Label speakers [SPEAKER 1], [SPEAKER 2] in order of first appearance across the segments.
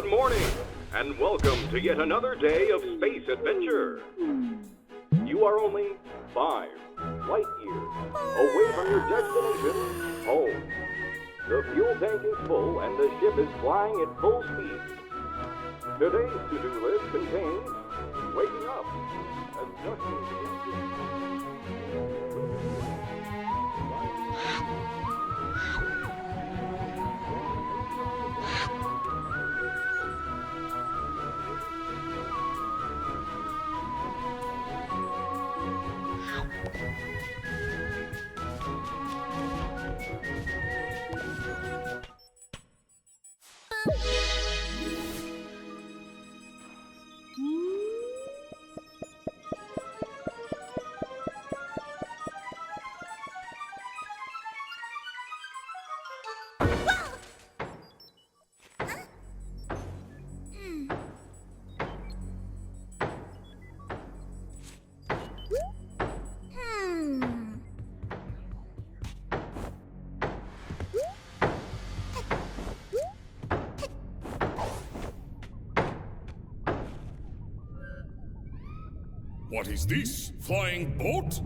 [SPEAKER 1] Good morning, and welcome to yet another day of space adventure. You are only 5 light years away from your destination, home. The fuel tank is full and the ship is flying at full speed. Today's to-do list contains waking up, adjusting the engine.
[SPEAKER 2] What is this? Flying boat?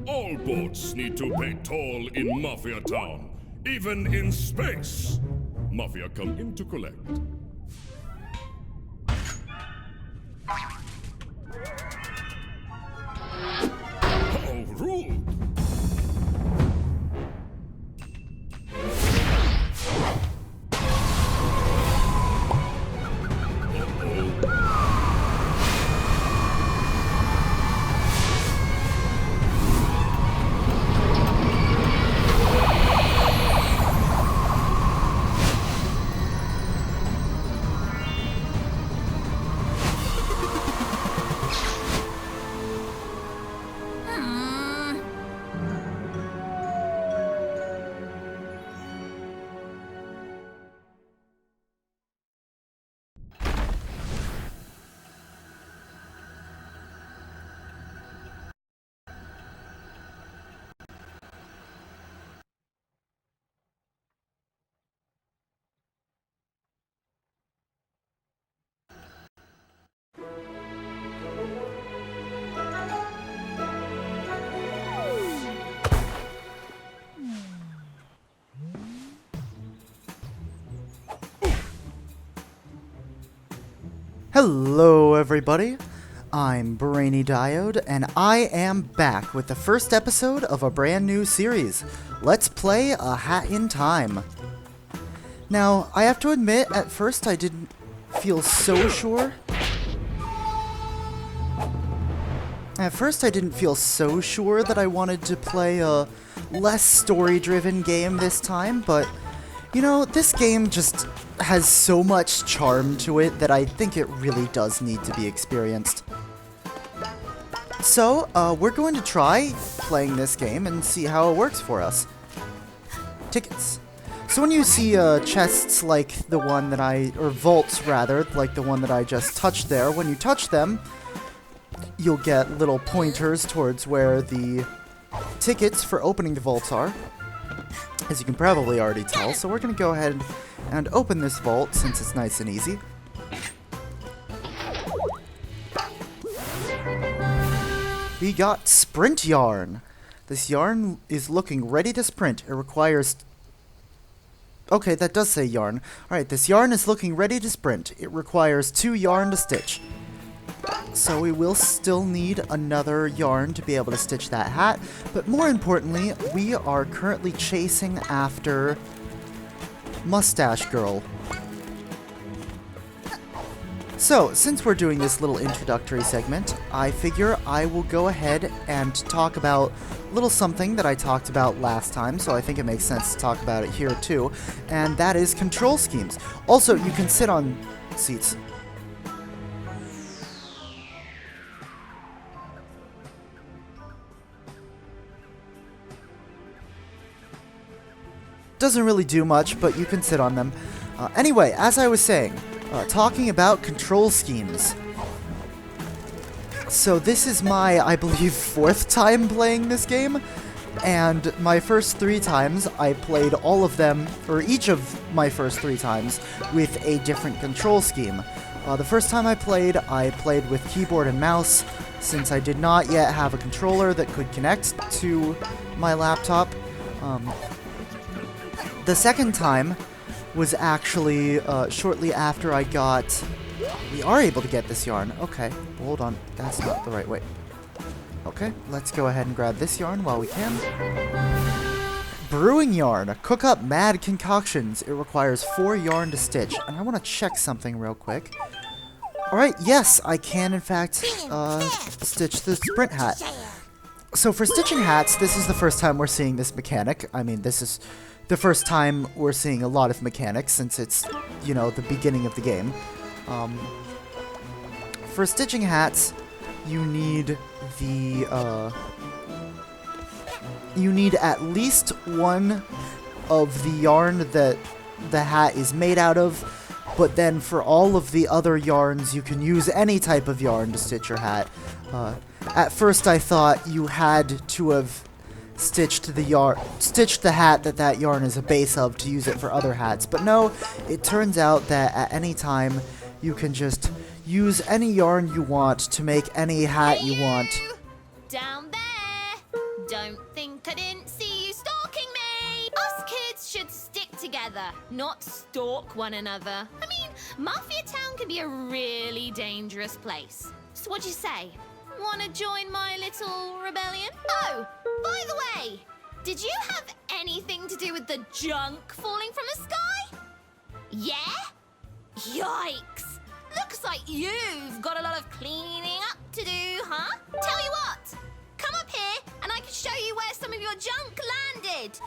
[SPEAKER 2] All boats need to pay toll in Mafia Town, even in space. Mafia come in to collect. How rude!
[SPEAKER 3] Hello everybody, I'm Brainy Diode, and I am back with the first episode of a brand new series. Let's play A Hat in Time. Now, I have to admit, at first I didn't feel so sure. That I wanted to play a less story-driven game this time, but you know, this game just has so much charm to it that I think it really does need to be experienced. So, we're going to try playing this game and see how it works for us. Tickets. So when you see chests like the one that or vaults rather, like the one that I just touched there, when you touch them, you'll get little pointers towards where the tickets for opening the vaults are. As you can probably already tell, so we're going to go ahead and open this vault since it's nice and easy. We got Sprint Yarn. This yarn is looking ready to sprint. It requires... Okay, that does say yarn. Alright, this yarn is looking ready to sprint. It requires 2 yarn to stitch. So we will still need another yarn to be able to stitch that hat, but more importantly, we are currently chasing after Mustache Girl. So, since we're doing this little introductory segment, I figure I will go ahead and talk about a little something that I talked about last time, so I think it makes sense to talk about it here too, and that is control schemes. Also, you can sit on seats. Doesn't really do much, but you can sit on them. Anyway, as I was saying, talking about control schemes. So this is my, I believe, 4th time playing this game, And my first 3 times, I played all of them, or each of my first 3 times, with a different control scheme. The first time I played with keyboard and mouse, since I did not yet have a controller that could connect to my laptop. The second time was actually shortly after I got... We are able to get this yarn. Okay, hold on. That's not the right way. Okay, let's go ahead and grab this yarn while we can. Brewing yarn. Cook up mad concoctions. It requires 4 yarn to stitch. And I want to check something real quick. Alright, yes, I can in fact stitch the sprint hat. So for stitching hats, this is the first time we're seeing this mechanic. I mean, this is the first time we're seeing a lot of mechanics since it's, you know, the beginning of the game. For stitching hats, you need the, you need at least one of the yarn that the hat is made out of, but then for all of the other yarns, you can use any type of yarn to stitch your hat. At first I thought you had to have stitched the hat that yarn is a base of to use it for other hats, but no, it turns out that at any time you can just use any yarn you want to make any hat you want.
[SPEAKER 4] Down there! Don't think I didn't see you stalking me! Us kids should stick together, not stalk one another. I mean, Mafia Town can be a really dangerous place. So what'd you say? Wanna join my little rebellion? Oh, by the way, did you have anything to do with the junk falling from the sky? Yeah? Yikes! Looks like you've got a lot of cleaning up to do, huh? Tell you what, come up here and I can show you where some of your junk landed.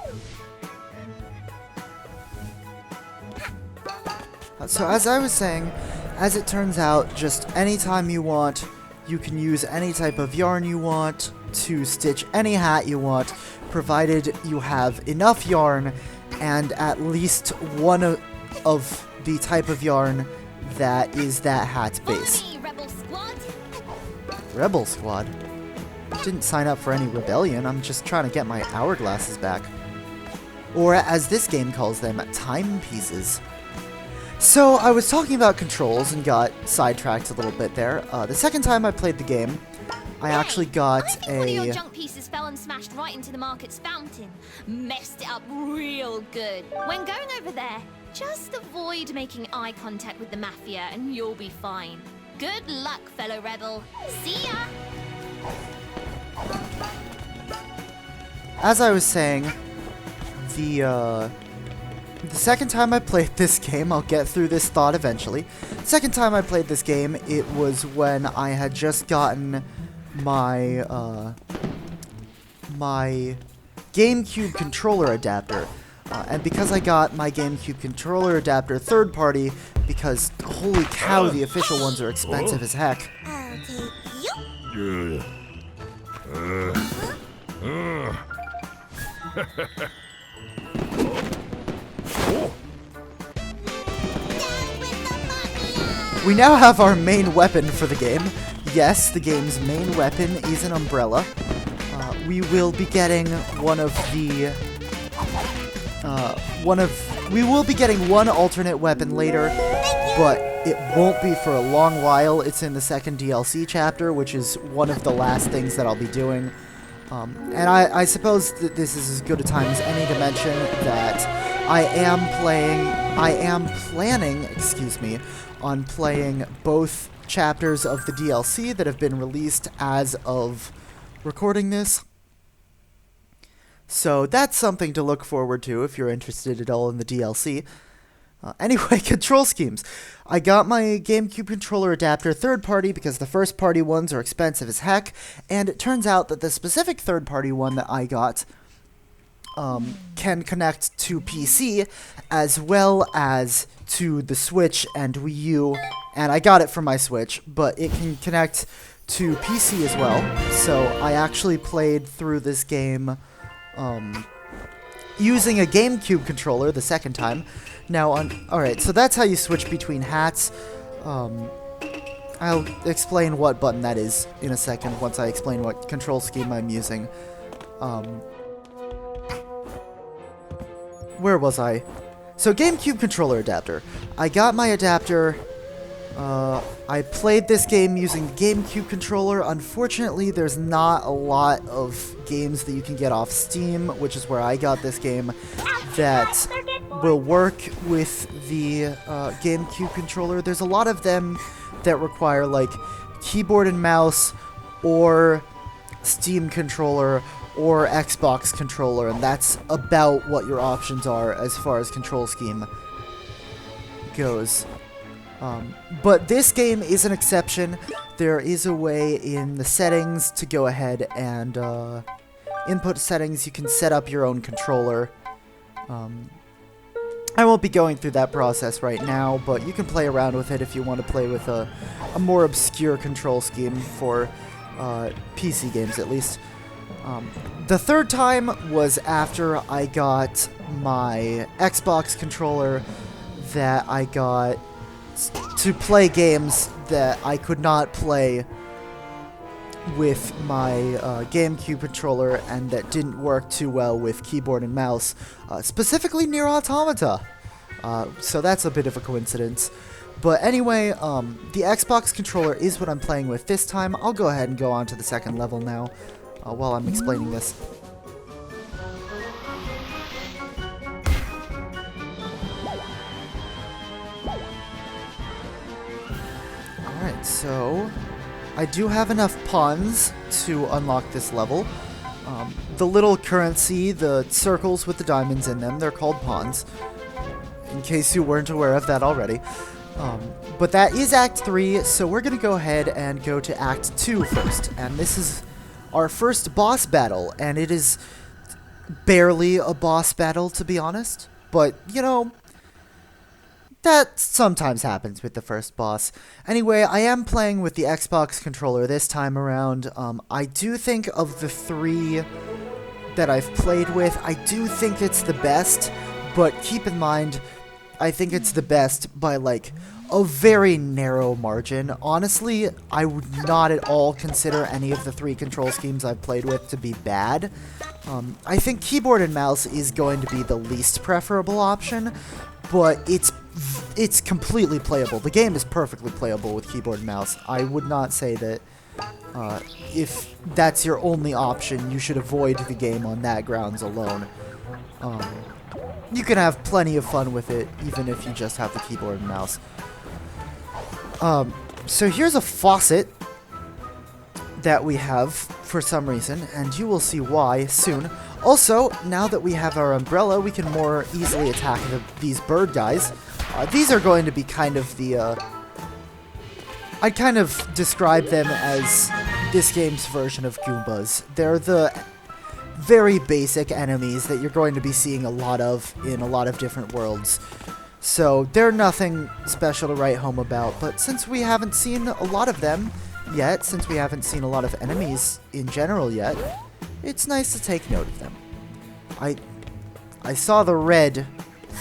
[SPEAKER 3] So as I was saying, as it turns out, just anytime you want, you can use any type of yarn you want to stitch any hat you want, provided you have enough yarn and at least one of the type of yarn that is that hat's base.
[SPEAKER 4] Follow me, Rebel Squad.
[SPEAKER 3] Rebel Squad? Didn't sign up for any rebellion, I'm just trying to get my hourglasses back. Or as this game calls them, timepieces. So, I was talking about controls and got sidetracked a little bit there. The second time I played the game, I actually got
[SPEAKER 4] I think one of your junk pieces fell and smashed right into the market's fountain. Messed it up real good. When going over there, just avoid making eye contact with the Mafia and you'll be fine. Good luck, fellow rebel. See ya!
[SPEAKER 3] As I was saying, the second time I played this game, I'll get through this thought eventually. Second time I played this game, it was when I had just gotten my, my GameCube controller adapter. And because I got my GameCube controller adapter third party, because holy cow, the official ones are expensive as heck. We now have our main weapon for the game. Yes, the game's main weapon is an umbrella. We will be getting we will be getting one alternate weapon later, but it won't be for a long while. It's in the second DLC chapter, which is one of the last things that I'll be doing. And I suppose that this is as good a time as any to mention that I am planning, excuse me, on playing both chapters of the DLC that have been released as of recording this. So that's something to look forward to if you're interested at all in the DLC. Anyway, control schemes. I got my GameCube controller adapter third party because the first party ones are expensive as heck, and it turns out that the specific third party one that I got can connect to PC as well as to the Switch and Wii U, and I got it from my Switch, but it can connect to PC as well. So I actually played through this game using a GameCube controller the second time. Now, alright, so that's how you switch between hats. I'll explain what button that is in a second once I explain what control scheme I'm using. where was I? So GameCube controller adapter. I got my adapter. I played this game using the GameCube controller. Unfortunately, there's not a lot of games that you can get off Steam, which is where I got this game, that will work with the GameCube controller. There's a lot of them that require like keyboard and mouse or Steam controller or Xbox controller, and that's about what your options are as far as control scheme goes. But this game is an exception. There is a way in the settings to go ahead and input settings. You can set up your own controller. I won't be going through that process right now, but you can play around with it if you want to play with a more obscure control scheme for PC games at least. The third time was after I got my Xbox controller that I got to play games that I could not play with my GameCube controller and that didn't work too well with keyboard and mouse, specifically Nier Automata. So that's a bit of a coincidence. But anyway, the Xbox controller is what I'm playing with this time. I'll go ahead and go on to the second level now while I'm explaining this. Alright, so I do have enough pawns to unlock this level. The little currency, the circles with the diamonds in them, they're called pawns, in case you weren't aware of that already. But that is Act 3, so we're going to go ahead and go to Act 2 first. And this is our first boss battle, and it is barely a boss battle, to be honest. But, you know, that sometimes happens with the first boss. Anyway, I am playing with the Xbox controller this time around. I do think of the three that I've played with, I do think it's the best, but keep in mind, I think it's the best by, like, a very narrow margin. Honestly, I would not at all consider any of the three control schemes I've played with to be bad. I think keyboard and mouse is going to be the least preferable option, but it's completely playable. The game is perfectly playable with keyboard and mouse. I would not say that if that's your only option, you should avoid the game on that grounds alone. You can have plenty of fun with it, even if you just have the keyboard and mouse. So here's a faucet that we have for some reason, and you will see why soon. Also, now that we have our umbrella, we can more easily attack these bird guys. These are going to be kind of the, I'd kind of describe them as this game's version of Goombas. They're the very basic enemies that you're going to be seeing a lot of in a lot of different worlds. So they're nothing special to write home about, but since we haven't seen a lot of them yet, since we haven't seen a lot of enemies in general yet, it's nice to take note of them. I saw the red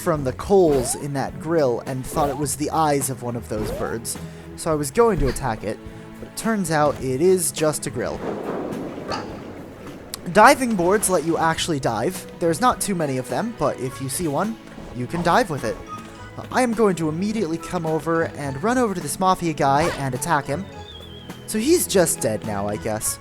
[SPEAKER 3] from the coals in that grill and thought it was the eyes of one of those birds, so I was going to attack it, but it turns out it is just a grill. Diving boards let you actually dive. There's not too many of them, but if you see one, you can dive with it. I am going to immediately come over and run over to this Mafia guy and attack him. So he's just dead now, I guess.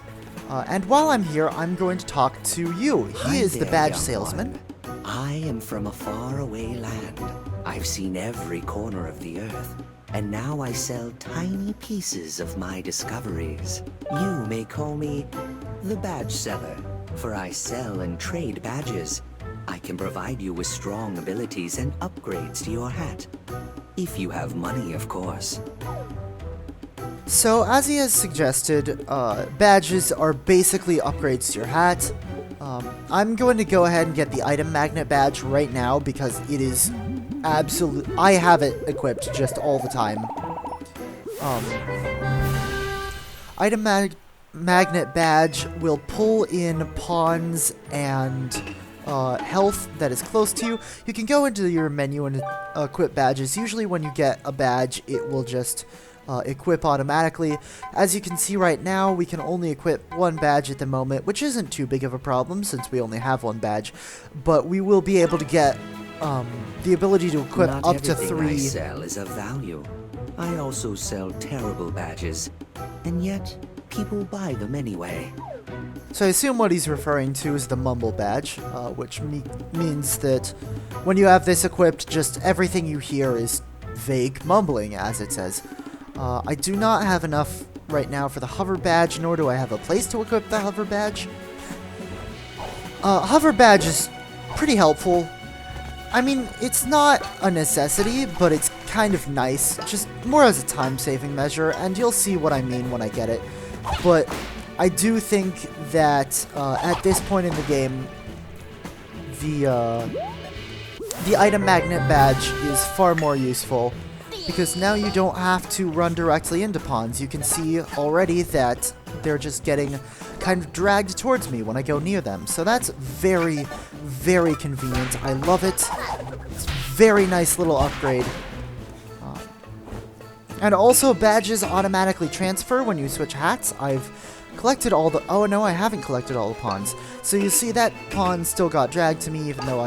[SPEAKER 3] And while I'm here, I'm going to talk to you. He is the badge salesman.
[SPEAKER 5] I am from a faraway land. I've seen every corner of the earth, and now I sell tiny pieces of my discoveries. You may call me the badge seller, for I sell and trade badges. I can provide you with strong abilities and upgrades to your hat. If you have money, of course.
[SPEAKER 3] So, as he has suggested, badges are basically upgrades to your hat. I'm going to go ahead and get the item magnet badge right now because it is I have it equipped just all the time. Item magnet badge will pull in pawns and health that is close to you. You can go into your menu and equip badges. Usually when you get a badge, it will just equip automatically. As you can see right now, we can only equip one badge at the moment, which isn't too big of a problem since we only have one badge, but we will be able to get the ability to equip
[SPEAKER 5] Not
[SPEAKER 3] up to
[SPEAKER 5] everything I
[SPEAKER 3] 3.
[SPEAKER 5] sell is of value. I also sell terrible badges, and yet people buy them anyway.
[SPEAKER 3] So I assume what he's referring to is the Mumble badge, which means that when you have this equipped, just everything you hear is vague mumbling, as it says. I do not have enough right now for the Hover badge, nor do I have a place to equip the Hover badge. Hover badge is pretty helpful. I mean, it's not a necessity, but it's kind of nice, just more as a time-saving measure, and you'll see what I mean when I get it. But I do think that at this point in the game, the item magnet badge is far more useful, because now you don't have to run directly into pawns. You can see already that they're just getting kind of dragged towards me when I go near them. So that's very, very convenient. I love it. It's a very nice little upgrade. And also badges automatically transfer when you switch hats. I've collected all the... Oh, no, I haven't collected all the pawns. So you see that pawn still got dragged to me even though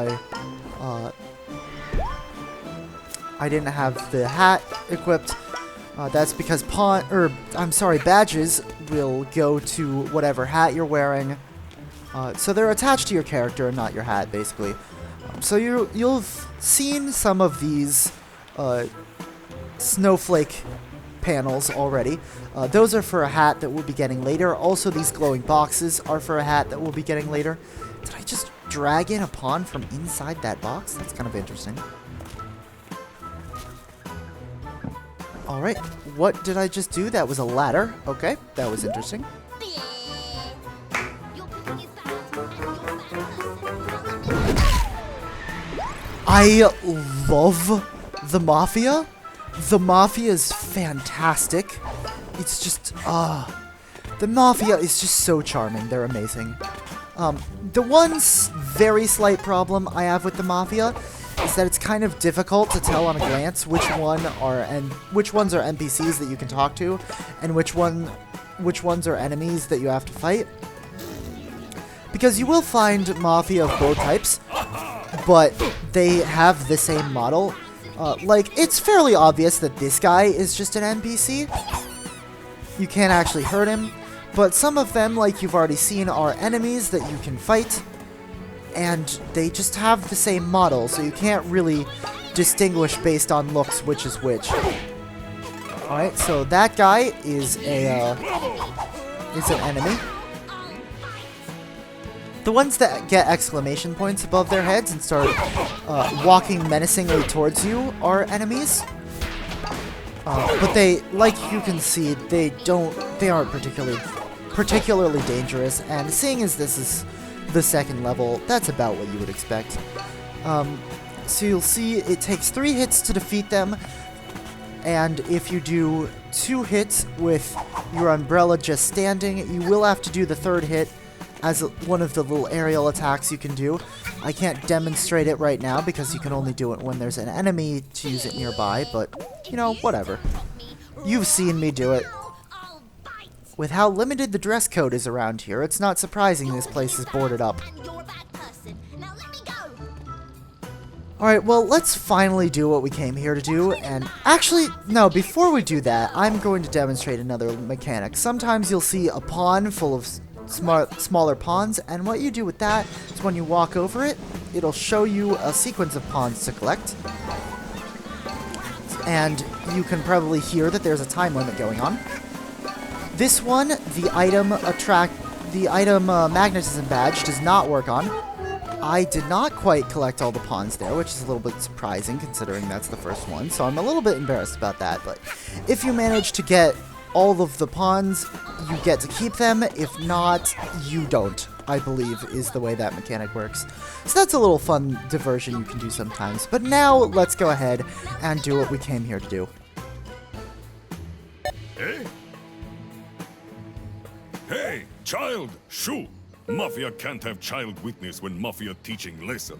[SPEAKER 3] I didn't have the hat equipped. That's because badges will go to whatever hat you're wearing. So they're attached to your character and not your hat, basically. So you've seen some of these snowflake panels already. Those are for a hat that we'll be getting later. Also, these glowing boxes are for a hat that we'll be getting later. Did I just drag in a pawn from inside that box? That's kind of interesting. Alright, what did I just do? That was a ladder. Okay, that was interesting. I love the Mafia. The Mafia is fantastic. It's just, the Mafia is just so charming. They're amazing. The one very slight problem I have with the Mafia is that it's kind of difficult to tell on a glance which ones are NPCs that you can talk to, and which ones are enemies that you have to fight. Because you will find Mafia of both types, but they have the same model. Like, it's fairly obvious that this guy is just an NPC. You can't actually hurt him, but some of them, like you've already seen, are enemies that you can fight. And they just have the same model, so you can't really distinguish based on looks which is which. Alright, so that guy is an enemy. The ones that get exclamation points above their heads and start walking menacingly towards you are enemies. But they, like you can see, they aren't particularly dangerous, and seeing as this is the second level, that's about what you would expect. So you'll see it takes 3 hits to defeat them, and if you do 2 hits with your umbrella just standing, you will have to do the 3rd hit as one of the little aerial attacks you can do. I can't demonstrate it right now because you can only do it when there's an enemy to use it nearby, but, you know, whatever. You've seen me do it. With how limited the dress code is around here, it's not surprising this place is boarded up. Alright, well, let's finally do what we came here to do, and actually, no, before we do that, I'm going to demonstrate another mechanic. Sometimes you'll see a pawn full of smaller pawns, and what you do with that is when you walk over it, it'll show you a sequence of pawns to collect. And you can probably hear that there's a time limit going on. This one, the item magnetism badge does not work on. I did not quite collect all the pawns there, which is a little bit surprising considering that's the first one, so I'm a little bit embarrassed about that, but if you manage to get all of the pawns, you get to keep them. If not, you don't, I believe, is the way that mechanic works. So that's a little fun diversion you can do sometimes. But now, let's go ahead and do what we came here to do.
[SPEAKER 2] Eh? Hey, child, shoo! Mafia can't have child witness when Mafia teaching lesson.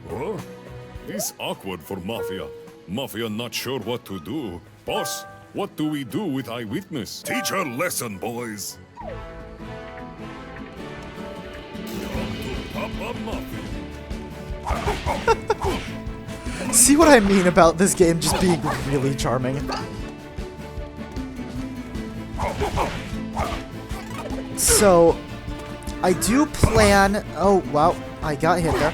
[SPEAKER 2] Oh, this awkward for Mafia. Mafia not sure what to do. Boss, What do we do with Eyewitness? Teach her lesson, boys. Come to Papa Mafia.
[SPEAKER 3] See what I mean about this game just being really charming? So, I do plan... Oh, wow, I got hit there.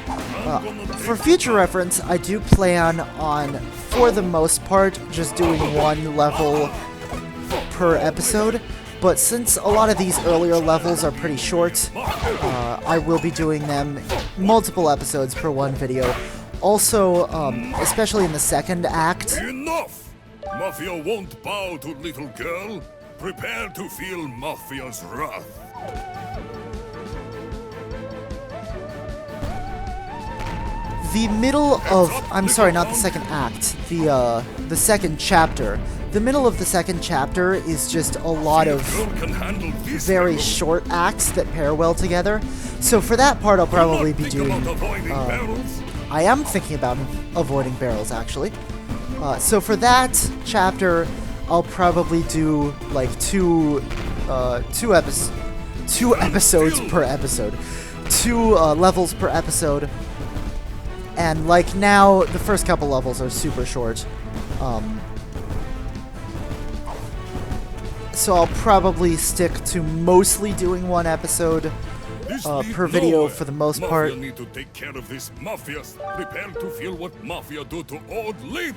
[SPEAKER 3] For future reference, I do plan on, for the most part, just doing one level per episode. But since a lot of these earlier levels are pretty short, I will be doing them multiple episodes per one video. Also, especially in the second act.
[SPEAKER 2] Enough! Mafia won't bow to little girl. Prepare to feel Mafia's wrath.
[SPEAKER 3] The middle of... I'm sorry, not the second act. The second chapter. The middle of the second chapter is just a lot of very short acts that pair well together. So for that part, I'll probably be doing... I am thinking about avoiding barrels, actually. So for that chapter, I'll probably do like two episodes per episode. 2 levels per episode. And like now, the first couple levels are super short. So I'll probably stick to mostly doing 1 episode per video for the most part.
[SPEAKER 2] Mafia need to take care of this Mafia. Prepare to feel what Mafia do to old Lee.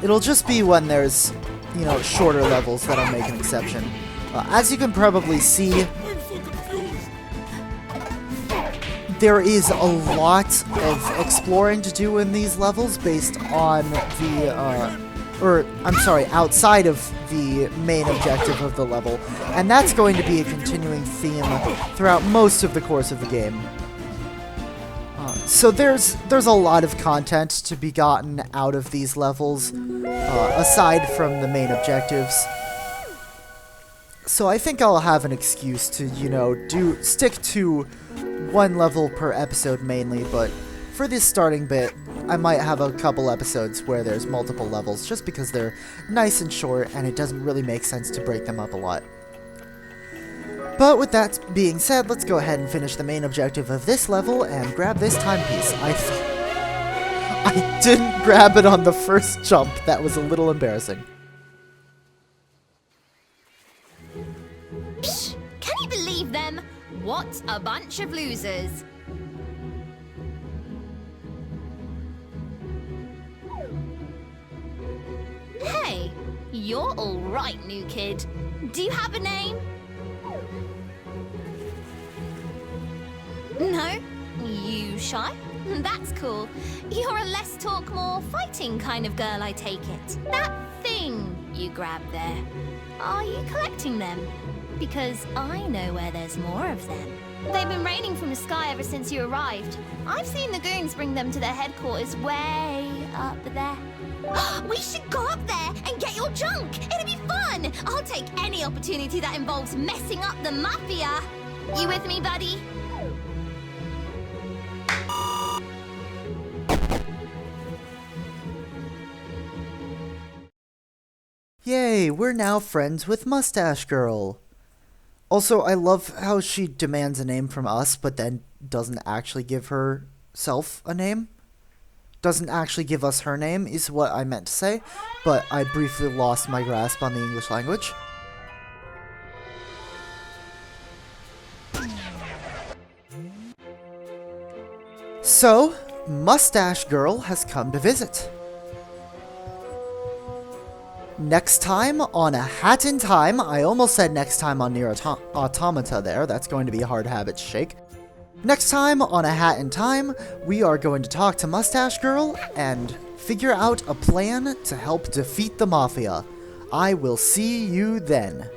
[SPEAKER 3] It'll just be when there's, you know, shorter levels that I'll make an exception. As you can probably see,
[SPEAKER 2] I'm so confused.
[SPEAKER 3] there is a lot of exploring to do in these levels based on the, outside of the main objective of the level. And that's going to be a continuing theme throughout most of the course of the game. So there's a lot of content to be gotten out of these levels, aside from the main objectives. So I think I'll have an excuse to, you know, stick to 1 level per episode mainly, but for this starting bit, I might have a couple episodes where there's multiple levels, just because they're nice and short, and it doesn't really make sense to break them up a lot. But with that being said, let's go ahead and finish the main objective of this level and grab this timepiece. I didn't grab it on the first jump. That was a little embarrassing.
[SPEAKER 4] Psh, can you believe them? What a bunch of losers. Hey, you're all right, new kid. Do you have a name? No? You shy? That's cool. You're a less talk, more fighting kind of girl, I take it. That thing you grabbed there, are you collecting them? Because I know where there's more of them. They've been raining from the sky ever since you arrived. I've seen the goons bring them to their headquarters way up there. We should go up there and get your junk! It'll be fun! I'll take any opportunity that involves messing up the Mafia. You with me, buddy?
[SPEAKER 3] Yay, we're now friends with Mustache Girl. Also, I love how she demands a name from us, but then doesn't actually give herself a name. Doesn't actually give us her name, is what I meant to say, but I briefly lost my grasp on the English language. So, Mustache Girl has come to visit. Next time on A Hat in Time, I almost said next time on Nier Automata there, that's going to be a hard habit to shake. Next time on A Hat in Time, we are going to talk to Mustache Girl and figure out a plan to help defeat the Mafia. I will see you then.